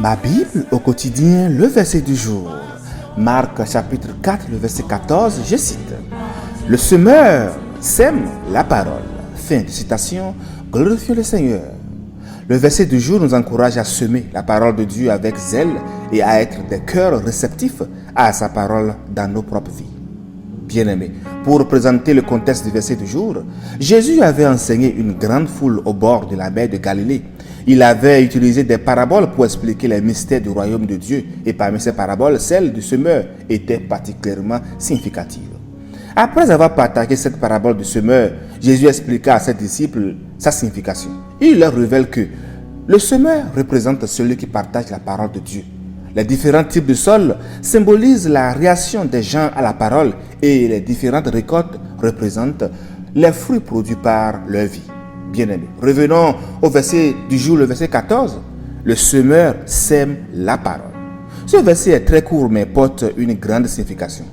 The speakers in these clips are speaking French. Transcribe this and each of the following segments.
Ma Bible au quotidien, le verset du jour. Marc chapitre 4, le verset 14, je cite. Le semeur sème la parole. Fin de citation, glorifions le Seigneur. Le verset du jour nous encourage à semer la parole de Dieu avec zèle et à être des cœurs réceptifs à sa parole dans nos propres vies. Bien-aimés, pour présenter le contexte du verset du jour, Jésus avait enseigné une grande foule au bord de la mer de Galilée. Il avait utilisé des paraboles pour expliquer les mystères du royaume de Dieu et parmi ces paraboles, celle du semeur était particulièrement significative. Après avoir partagé cette parabole du semeur, Jésus expliqua à ses disciples sa signification. Il leur révèle que le semeur représente celui qui partage la parole de Dieu. Les différents types de sols symbolisent la réaction des gens à la parole et les différentes récoltes représentent les fruits produits par leur vie. Bien-aimés, revenons au verset du jour, le verset 14. Le semeur sème la parole. Ce verset est très court mais porte une grande signification.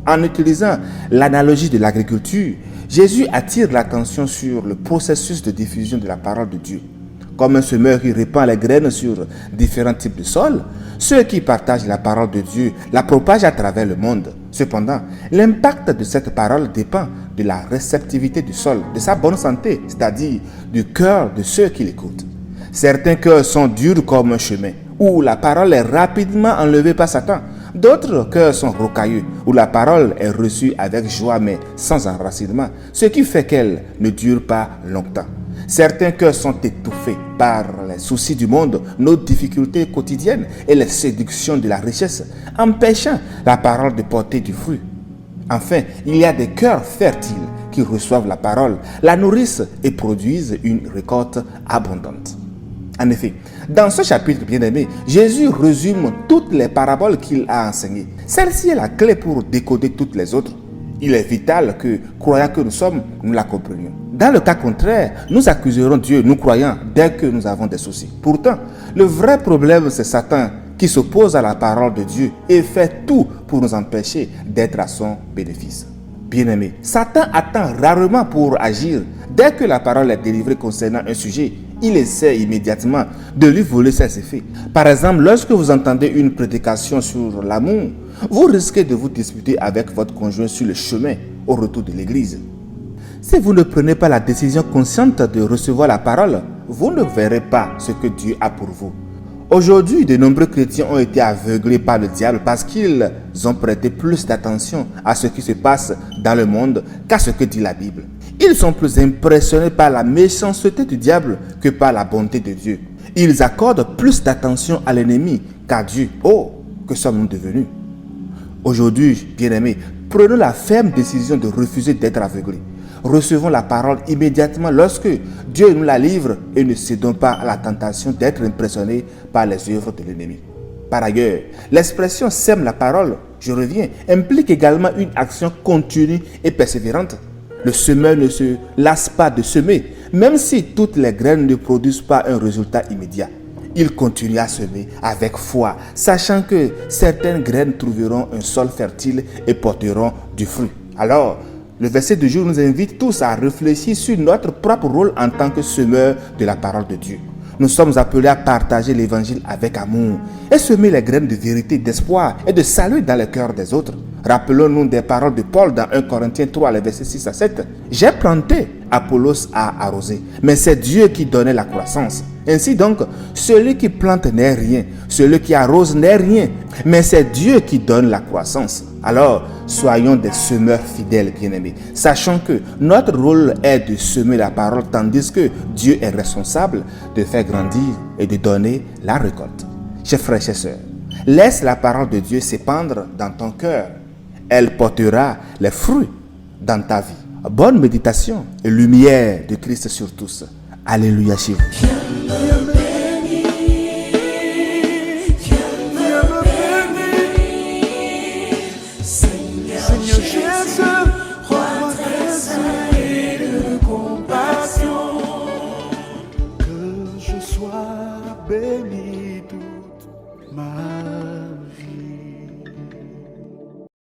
En utilisant l'analogie de l'agriculture, Jésus attire l'attention sur le processus de diffusion de la parole de Dieu. Comme un semeur qui répand les graines sur différents types de sols, ceux qui partagent la parole de Dieu la propagent à travers le monde. Cependant, l'impact de cette parole dépend de la réceptivité du sol, de sa bonne santé, c'est-à-dire du cœur de ceux qui l'écoutent. Certains cœurs sont durs comme un chemin, où la parole est rapidement enlevée par Satan. D'autres cœurs sont rocailleux, où la parole est reçue avec joie mais sans enracinement, ce qui fait qu'elle ne dure pas longtemps. Certains cœurs sont étouffés par les soucis du monde, nos difficultés quotidiennes et les séductions de la richesse, empêchant la parole de porter du fruit. Enfin, il y a des cœurs fertiles qui reçoivent la parole, la nourrissent et produisent une récolte abondante. En effet, dans ce chapitre bien-aimé, Jésus résume toutes les paraboles qu'il a enseignées. Celle-ci est la clé pour décoder toutes les autres. Il est vital que, croyant que nous sommes, nous la comprenions. Dans le cas contraire, nous accuserons Dieu, nous croyants, dès que nous avons des soucis. Pourtant, le vrai problème, c'est Satan qui s'oppose à la parole de Dieu et fait tout pour nous empêcher d'être à son bénéfice. Bien-aimés, Satan attend rarement pour agir. Dès que la parole est délivrée concernant un sujet, il essaie immédiatement de lui voler ses effets. Par exemple, lorsque vous entendez une prédication sur l'amour, vous risquez de vous disputer avec votre conjoint sur le chemin au retour de l'église. Si vous ne prenez pas la décision consciente de recevoir la parole, vous ne verrez pas ce que Dieu a pour vous. Aujourd'hui, de nombreux chrétiens ont été aveuglés par le diable parce qu'ils ont prêté plus d'attention à ce qui se passe dans le monde qu'à ce que dit la Bible. Ils sont plus impressionnés par la méchanceté du diable que par la bonté de Dieu. Ils accordent plus d'attention à l'ennemi qu'à Dieu. Oh, que sommes-nous devenus? Aujourd'hui, bien-aimés, prenons la ferme décision de refuser d'être aveuglés. Recevons la parole immédiatement lorsque Dieu nous la livre et ne cédons pas à la tentation d'être impressionnés par les œuvres de l'ennemi. Par ailleurs, l'expression « sème la parole », je reviens, implique également une action continue et persévérante. Le semeur ne se lasse pas de semer, même si toutes les graines ne produisent pas un résultat immédiat. Il continue à semer avec foi, sachant que certaines graines trouveront un sol fertile et porteront du fruit. Alors, le verset du jour nous invite tous à réfléchir sur notre propre rôle en tant que semeur de la parole de Dieu. Nous sommes appelés à partager l'évangile avec amour et semer les graines de vérité, d'espoir et de salut dans le cœur des autres. Rappelons-nous des paroles de Paul dans 1 Corinthiens 3, les versets 6 à 7. « J'ai planté, Apollos a arrosé, mais c'est Dieu qui donnait la croissance. Ainsi donc, celui qui plante n'est rien, celui qui arrose n'est rien, mais c'est Dieu qui donne la croissance. » Alors, soyons des semeurs fidèles, bien-aimés. Sachant que notre rôle est de semer la parole, tandis que Dieu est responsable de faire grandir et de donner la récolte. Chers frères et sœurs, laisse la parole de Dieu s'épandre dans ton cœur. Elle portera les fruits dans ta vie. Bonne méditation et lumière de Christ sur tous. Alléluia chez vous.